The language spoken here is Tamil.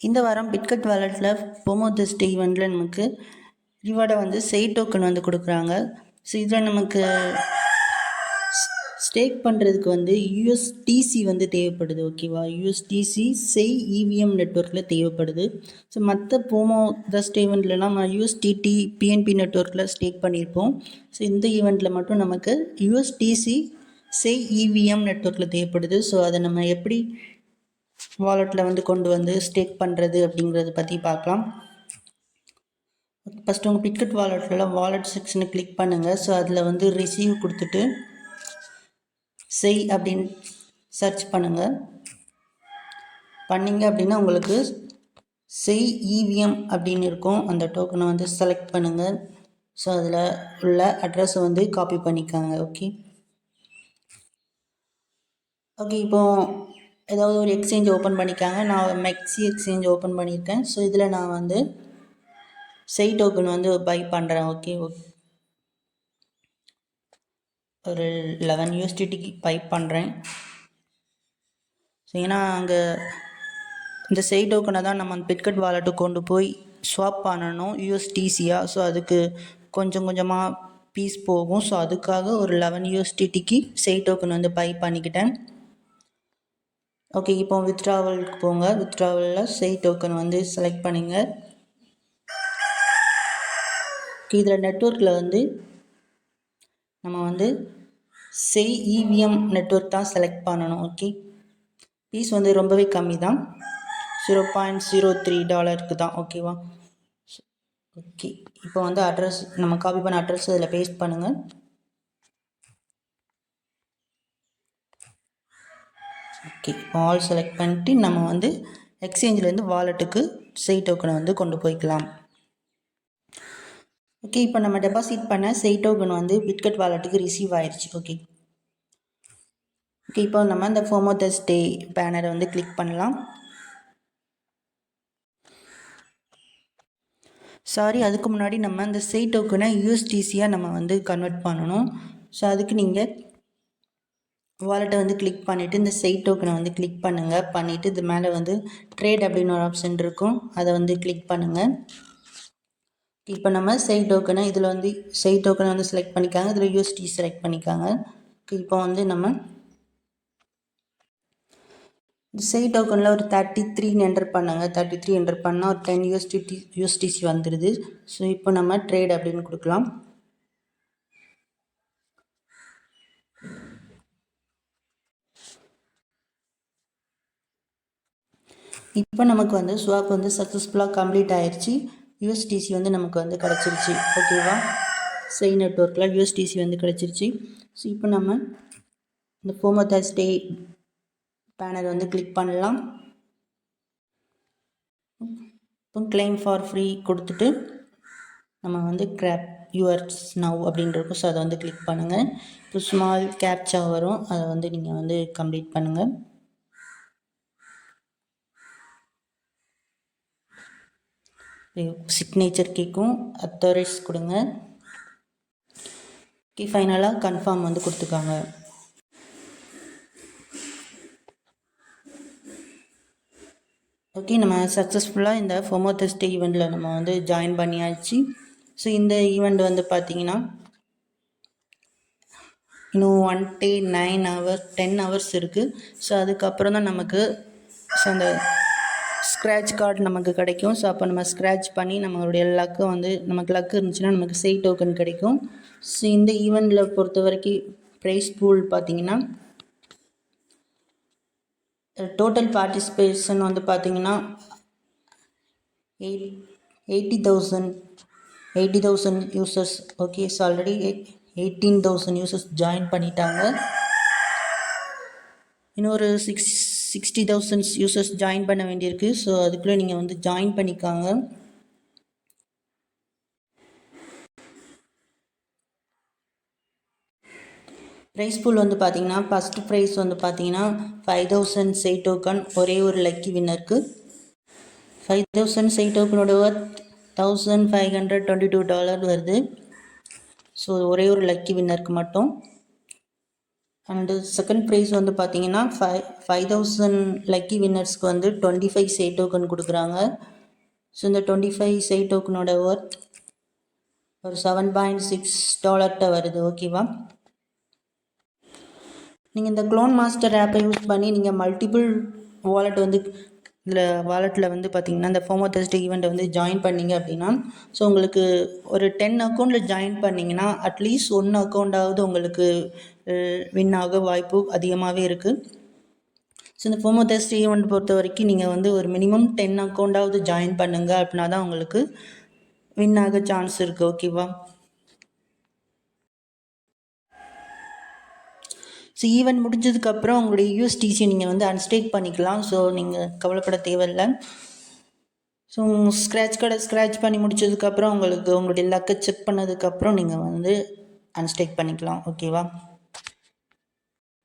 இந்த வாரம் பிட்கட் வாலெட்டில் போமோ தெஸ்ட் ஈவெண்ட்டில் நமக்கு ரிவார்டை வந்து செய் டோக்கன் வந்து கொடுக்குறாங்க. ஸோ இதில் நமக்கு ஸ்டேக் பண்ணுறதுக்கு வந்து யூஎஸ்டிசி வந்து தேவைப்படுது. ஓகேவா, யூஎஸ்டிசி செய் இவிஎம் நெட்ஒர்க்கில் தேவைப்படுது. ஸோ மற்ற போமோ தெஸ்ட் ஈவெண்ட்லலாம் நம்ம யூஎஸ்டிடி பிஎன்பி நெட்ஒர்க்கில் ஸ்டேக் பண்ணியிருப்போம். ஸோ இந்த ஈவெண்ட்டில் மட்டும் நமக்கு யூஎஸ்டிசி செய் இவிஎம் நெட்ஒர்க்கில் தேவைப்படுது. ஸோ அதை நம்ம எப்படி வாலெட்டில் வந்து கொண்டு வந்து ஸ்டேக் பண்ணுறது அப்படிங்கிறத பற்றி பார்க்கலாம். ஃபஸ்ட்டு உங்கள் பிட்கட் வாலெட்டில் வாலெட் செக்ஷனை கிளிக் பண்ணுங்கள். ஸோ அதில் வந்து ரிசீவ் கொடுத்துட்டு செய் அப்படின்னு சர்ச் பண்ணுங்கள். பண்ணிங்க அப்படின்னா உங்களுக்கு செய் இவிஎம் அப்படின்னு இருக்கும். அந்த டோக்கனை வந்து செலக்ட் பண்ணுங்கள். ஸோ அதில் உள்ள அட்ரஸை வந்து காப்பி பண்ணிக்காங்க. ஓகே, இப்போது ஏதாவது ஒரு எக்ஸ்சேஞ்ச் ஓப்பன் பண்ணிக்காங்க. நான் மெக்ஸி எக்ஸ்சேஞ்ச் ஓப்பன் பண்ணியிருக்கேன். ஸோ இதில் நான் வந்து செய் டோக்கன் வந்து பை பண்ணுறேன். ஓகே, ஒரு 11 USDTக்கு பை பண்ணுறேன். ஸோ ஏன்னா அங்கே இந்த செய் டோக்கனை தான் நம்ம பிட்கட் வாலெட்டுக்கு கொண்டு போய் ஸ்வாப் பண்ணணும் யூஎஸ்டிசியாக. ஸோ அதுக்கு கொஞ்சம் கொஞ்சமாக பீஸ் போகும். ஸோ அதுக்காக ஒரு 11 USDTக்கு செய் டோக்கன் வந்து பை பண்ணிக்கிட்டேன். ஓகே, இப்போ வித்ட்ராவலுக்கு போங்க. வித்ட்ராவலில் செய் டோக்கன் வந்து செலக்ட் பண்ணுங்க. இதில் நெட்ஒர்க்கில் வந்து நம்ம வந்து செய் இவிஎம் நெட்ஒர்க் தான் செலக்ட் பண்ணணும். ஓகே, பீஸ் வந்து ரொம்பவே கம்மி தான், $0.03 தான். ஓகேவா, ஓகே. இப்போ வந்து அட்ரஸ் நம்ம காப்பி பண்ண அட்ரஸ் இதில் பேஸ்ட் பண்ணுங்கள். ஓகே, ஆல் செலக்ட் பண்ணிட்டு நம்ம வந்து எக்ஸ்சேஞ்சிலேருந்து வாலெட்டுக்கு செய் டோக்கனை வந்து கொண்டு போய்க்கலாம். ஓகே, இப்போ நம்ம டெபாசிட் பண்ண செய் டோக்கன் வந்து பிட்கட் வாலெட்டுக்கு ரிசீவ் ஆயிடுச்சு. ஓகே, இப்போ நம்ம இந்த போமோ தெஸ்ட் டே பேனரை வந்து கிளிக் பண்ணலாம். அதுக்கு முன்னாடி நம்ம இந்த செய் டோக்கனை யூஎஸ்டிசியாக நம்ம வந்து கன்வெர்ட் பண்ணணும். ஸோ அதுக்கு நீங்கள் வாலெட்டை வந்து கிளிக் பண்ணிவிட்டு இந்த செய் டோக்கனை வந்து கிளிக் பண்ணுங்கள். பண்ணிவிட்டு இது மேலே வந்து ட்ரேட் அப்படின்னு ஒரு ஆப்ஷன் இருக்கும், அதை வந்து கிளிக் பண்ணுங்கள். இப்போ நம்ம செய் டோக்கனை இதில் வந்து செய் டோக்கனை வந்து செலக்ட் பண்ணிக்காங்க. இதில் யூஎஸ்டி செலக்ட் பண்ணிக்காங்க. இப்போ வந்து நம்ம செய் டோக்கனில் ஒரு 33 என்டர் பண்ணாங்க. 33 என்டர் பண்ணால் ஒரு 10 யூஎஸ்டிசி வந்துடுது. ஸோ இப்போ நம்ம ட்ரேட் அப்படின்னு கொடுக்கலாம். இப்போ நமக்கு வந்து ஸ்வாப் வந்து சக்ஸஸ்ஃபுல்லாக கம்ப்ளீட் ஆயிடுச்சு. யூஎஸ்டிசி வந்து நமக்கு வந்து கிடச்சிருச்சு. ஓகேவா, செய் நெட்ஒர்க்கில் யூஎஸ்டிசி வந்து கிடச்சிருச்சு. ஸோ இப்போ நம்ம இந்த போமோ தெஸ்ட் டே பேனர் வந்து கிளிக் பண்ணலாம். இப்போ கிளைம் ஃபார் ஃப்ரீ கொடுத்துட்டு நம்ம வந்து கிராப் யுவர்ஸ் நவ் அப்படின்னு இருக்கும். ஸோ அதை வந்து கிளிக் பண்ணுங்கள். இப்போ ஸ்மால் கேப்சா வரும், அதை வந்து நீங்கள் வந்து கம்ப்ளீட் பண்ணுங்கள். சிக்னேச்சர் கேட்கும், அத்தாரிஸ் கொடுங்க. ஓகே, ஃபைனலாக கன்ஃபார்ம் வந்து கொடுத்துக்காங்க. ஓகே, நம்ம சக்ஸஸ்ஃபுல்லாக இந்த போமோ தெஸ்ட் ஈவெண்ட்டில் நம்ம வந்து ஜாயின் பண்ணியாச்சு. ஸோ இந்த ஈவெண்ட் வந்து பார்த்திங்கன்னா இன்னும் 1 day 9 hours 10 hours இருக்குது. ஸோ அதுக்கப்புறம் தான் நமக்கு அந்த ஸ்க்ராட்ச் கார்டு நமக்கு கிடைக்கும். ஸோ அப்போ நம்ம ஸ்க்ராட்ச் பண்ணி நம்மளுடைய லக்கு வந்து நமக்கு லக்கு இருந்துச்சுன்னா நமக்கு செய் டோக்கன் கிடைக்கும். ஸோ இந்த ஈவெண்ட்டில் பொறுத்த வரைக்கும் ப்ரைஸ் பூல் பார்த்திங்கன்னா டோட்டல் பார்ட்டிசிபேஷன் வந்து பார்த்திங்கன்னா 80,000 users. Okay, so already 18,000 users join பண்ணிட்டாங்க. இன்னொரு 60,000 யூசர்ஸ் ஜாயின் பண்ண வேண்டியிருக்கு. ஸோ அதுக்குள்ளே நீங்கள் வந்து ஜாயின் பண்ணிக்காங்க. ப்ரைஸ் பூல் வந்து பார்த்தீங்கன்னா ஃபஸ்ட்டு ப்ரைஸ் வந்து பார்த்தீங்கன்னா 5,000 செய் டோக்கன் ஒரே ஒரு லக்கி வின்னருக்கு. 5,000 செய் டோக்கனோட $1,522 வருது. ஸோ ஒரே ஒரு லக்கி வின்னருக்கு மட்டும். அண்டு செகண்ட் ப்ரைஸ் வந்து பார்த்தீங்கன்னா 5000 லக்கி வின்னர்ஸ்க்கு வந்து 25 சே டோக்கன் கொடுக்குறாங்க. ஸோ இந்த 25 சே டோக்கனோட ஒர்த் ஒரு $7.6 வருது. ஓகேவா? நீங்கள் இந்த க்ளோன் மாஸ்டர் ஆப்பை யூஸ் பண்ணி நீங்கள் மல்டிபிள் வாலெட் வந்து இதில் வாலெட்டில் வந்து பார்த்தீங்கன்னா இந்த FOMO Thursday ஈவெண்ட்டை வந்து ஜாயின் பண்ணிங்க அப்படின்னா, ஸோ உங்களுக்கு ஒரு 10 அக்கௌண்ட்டில் ஜாயின் பண்ணிங்கன்னா அட்லீஸ்ட் 1 அக்கௌண்ட்டாவது உங்களுக்கு வின் ஆக வாய்ப்பு அதிகமாகவே இருக்குது. ஸோ இந்த FOMO Thursday ஈவெண்ட் பொறுத்த வரைக்கும் நீங்கள் வந்து ஒரு மினிமம் 10 அக்கௌண்ட்டாவது ஜாயின் பண்ணுங்க. அப்படின்னா தான் உங்களுக்கு வின் ஆக சான்ஸ் இருக்குது. ஓகேவா? ஸோ ஈவெண்ட் முடிஞ்சதுக்கப்புறம் உங்களுடைய USDC நீங்கள் வந்து அன்ஸ்டேக் பண்ணிக்கலாம். ஸோ நீங்கள் கவலைப்பட தேவையில்லை. ஸோ ஸ்க்ராட்ச் பண்ணி முடிச்சதுக்கப்புறம் உங்களுக்கு உங்களுடைய லக்கை செக் பண்ணதுக்கப்புறம் நீங்கள் வந்து அன்ஸ்டேக் பண்ணிக்கலாம். ஓகேவா?